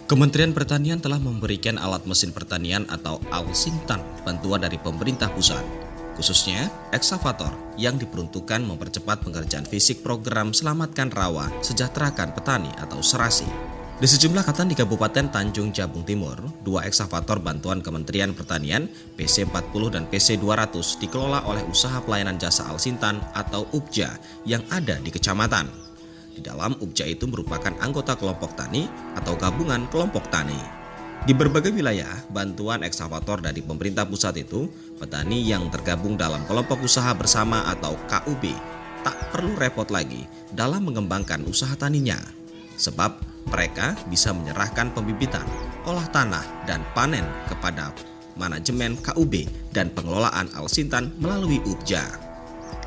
Kementerian Pertanian telah memberikan alat mesin pertanian atau Al-Sintan bantuan dari pemerintah pusat, khususnya eksavator yang diperuntukkan mempercepat pengerjaan fisik program Selamatkan Rawa Sejahterakan Petani atau Serasi. Di sejumlah kecamatan di Kabupaten Tanjung Jabung Timur, 2 eksavator bantuan Kementerian Pertanian PC40 dan PC200 dikelola oleh Usaha Pelayanan Jasa Al-Sintan atau UPJA yang ada di kecamatan. Di dalam UPJA itu merupakan anggota kelompok tani atau gabungan kelompok tani. Di berbagai wilayah, bantuan eksavator dari pemerintah pusat itu, petani yang tergabung dalam kelompok usaha bersama atau KUB tak perlu repot lagi dalam mengembangkan usaha taninya. Sebab mereka bisa menyerahkan pembibitan, olah tanah, dan panen kepada manajemen KUB dan pengelolaan Al-Sintan melalui UPJA.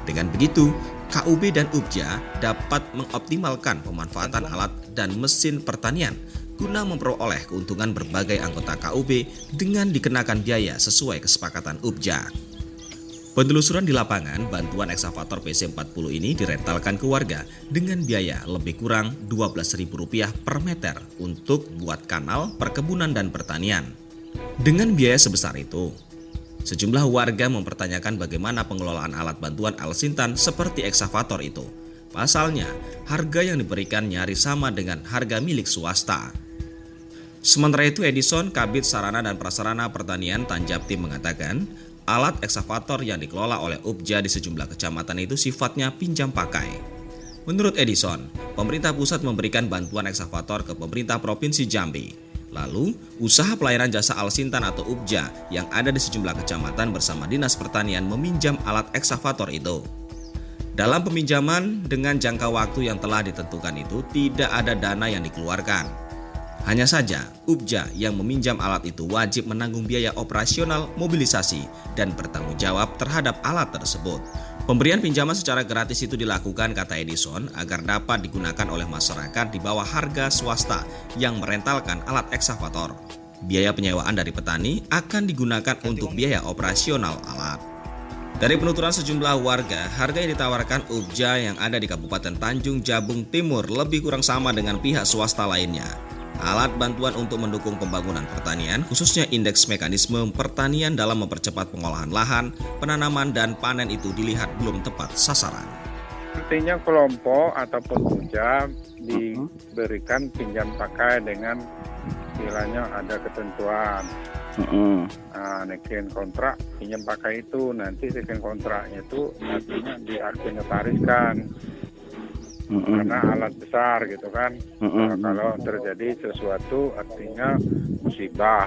Dengan begitu, KUB dan UPJA dapat mengoptimalkan pemanfaatan alat dan mesin pertanian guna memperoleh keuntungan berbagai anggota KUB dengan dikenakan biaya sesuai kesepakatan UPJA. Penelusuran di lapangan, bantuan eksavator PC40 ini direntalkan ke warga dengan biaya lebih kurang Rp12.000 per meter untuk buat kanal, perkebunan, dan pertanian. Dengan biaya sebesar itu, sejumlah warga mempertanyakan bagaimana pengelolaan alat bantuan Al-Sintan seperti eksavator itu. Pasalnya, harga yang diberikan nyaris sama dengan harga milik swasta. Sementara itu, Edison, Kabid Sarana dan Prasarana Pertanian Tanjabti mengatakan, alat eksavator yang dikelola oleh UPJA di sejumlah kecamatan itu sifatnya pinjam pakai. Menurut Edison, pemerintah pusat memberikan bantuan eksavator ke pemerintah Provinsi Jambi. Lalu, Usaha Pelayanan Jasa Al-Sintan atau UPJA yang ada di sejumlah kecamatan bersama Dinas Pertanian meminjam alat eksavator itu. Dalam peminjaman dengan jangka waktu yang telah ditentukan itu tidak ada dana yang dikeluarkan. Hanya saja, UPJA yang meminjam alat itu wajib menanggung biaya operasional, mobilisasi, dan bertanggung jawab terhadap alat tersebut. Pemberian pinjaman secara gratis itu dilakukan, kata Edison, agar dapat digunakan oleh masyarakat di bawah harga swasta yang merentalkan alat eksavator. Biaya penyewaan dari petani akan digunakan untuk biaya operasional alat. Dari penuturan sejumlah warga, harga yang ditawarkan UPJA yang ada di Kabupaten Tanjung Jabung Timur lebih kurang sama dengan pihak swasta lainnya. Alat bantuan untuk mendukung pembangunan pertanian, khususnya indeks mekanisme pertanian dalam mempercepat pengolahan lahan, penanaman, dan panen itu dilihat belum tepat sasaran. Artinya kelompok ataupun UPJA diberikan pinjam pakai dengan istilahnya ada ketentuan. Neken kontrak pinjam pakai itu, nanti neken kontraknya itu artinya diaksinotariskan. Karena alat besar gitu kan. Kalau terjadi sesuatu artinya musibah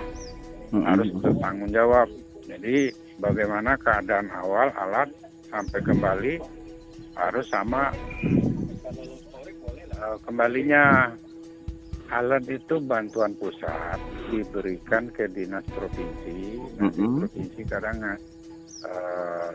harus bertanggung jawab. Jadi bagaimana keadaan awal alat sampai kembali harus sama kembalinya. Alat itu bantuan pusat diberikan ke dinas provinsi. Nanti provinsi kadang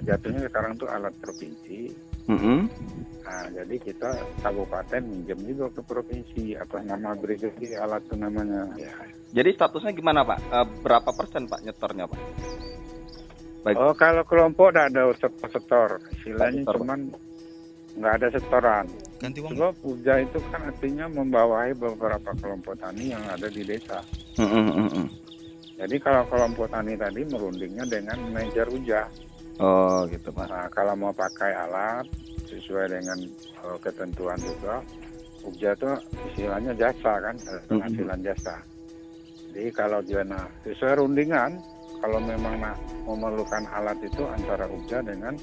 jatuhnya sekarang tuh alat provinsi. Nah, jadi kita kabupaten minjem juga ke provinsi, apa nama berikutnya alat itu namanya. Ya. Jadi statusnya gimana Pak? Berapa persen Pak nyetornya Pak? Baik. Oh, kalau kelompok tidak ada setor, istilahnya cuman nggak ada setoran. Sebab UPJA itu kan artinya membawahi beberapa kelompok tani yang ada di desa. Jadi kalau kelompok tani tadi merundingnya dengan manajer UPJA. Oh gitu Pak. Nah, kalau mau pakai alat sesuai dengan ketentuan juga, UPJA itu istilahnya jasa kan, penghasilan jasa. Jadi kalau dia sesuai rundingan, kalau memang memerlukan alat itu antara UPJA dengan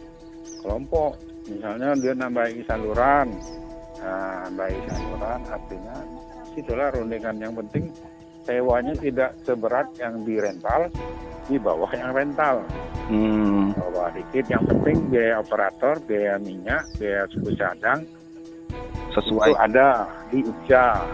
kelompok. Misalnya dia nambahi saluran, artinya itulah rundingan. Yang penting sewanya tidak seberat yang dirental, di bawah yang rental. Bawah dikit, yang penting biaya operator, biaya minyak, biaya suku cadang sesuai itu ada di UPJA.